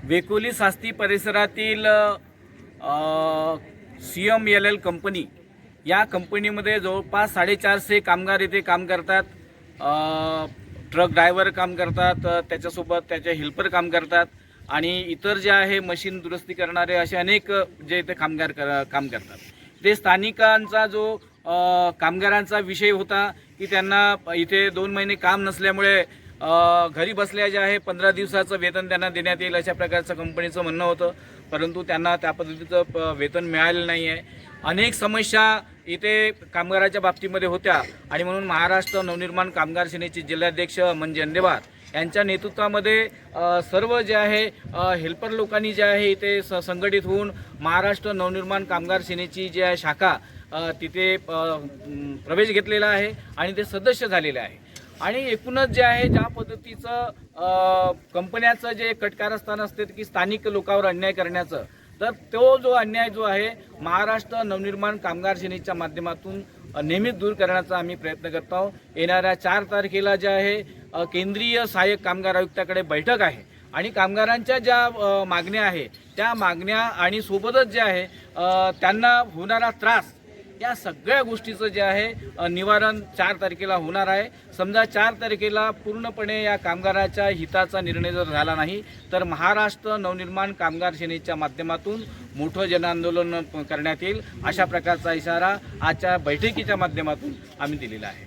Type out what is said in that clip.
वेकोली सास्ती परिसरातील CMLL company या कंपनीमध्ये जवळपास 450 कामगार इथे काम करतात। ट्रक ड्रायव्हर काम करतात, त्याच्यासोबत त्याचे हेल्पर काम करतात आणि इतर जे आहे मशीन दुरुस्ती करणारे असे अनेक जे इथे कामगार काम करतात। ते स्थानिकांचा जो कामगारांचा विषय होता की त्यांना इथे 2 महिने काम नसल्यामुळे घरी बसल्या जे आहे 15 दिवसाचं वेतन त्यांना देण्यात येईल अशा प्रकारचं कंपनीचं म्हणणं होतं, परंतु त्यांना त्या पद्धतीचं वेतन मिळालेलं नाही आहे। अनेक समस्या इथे कामगाराच्या बाबतीमध्ये होत्या आणि म्हणून महाराष्ट्र नवनिर्माण कामगार सेनेचे जिल्हाध्यक्ष मंजी अंडेवार यांच्या नेतृत्वामध्ये सर्व जे आहे हेल्पर लोकांनी जे आहे इथे संघटित होऊन महाराष्ट्र नवनिर्माण कामगार सेनेची जी आहे शाखा तिथे प्रवेश घेतलेला आहे आणि ते सदस्य झालेले आहे। आणि एकूणच जे आहे ज्या पद्धतीचं कंपन्याचं जे कटकारस्थान असते की स्थानिक लोकांवर अन्याय करण्याचं, तर तो जो अन्याय जो आहे महाराष्ट्र नवनिर्माण कामगार सेनेच्या माध्यमातून नेहमीच दूर करण्याचा आम्ही प्रयत्न करत आहोत। येणाऱ्या 4 तारखेला जे आहे केंद्रीय सहाय्यक कामगार आयुक्ताकडे बैठक आहे आणि कामगारांच्या ज्या मागण्या आहे त्या मागण्या आणि सोबतच जे आहे त्यांना होणारा त्रास या सगळ्या गोष्टीचं जे आहे निवारण 4 तारखेला होणार आहे। समजा 4 तारखेला पूर्णपणे या कामगाराच्या हिताचा निर्णय जर झाला नाही तर महाराष्ट्र नवनिर्माण कामगार सेनेच्या माध्यमातून मोठं जनआंदोलन करण्यात येईल अशा प्रकारचा इशारा आजच्या बैठकीच्या माध्यमातून आम्ही दिलेला आहे।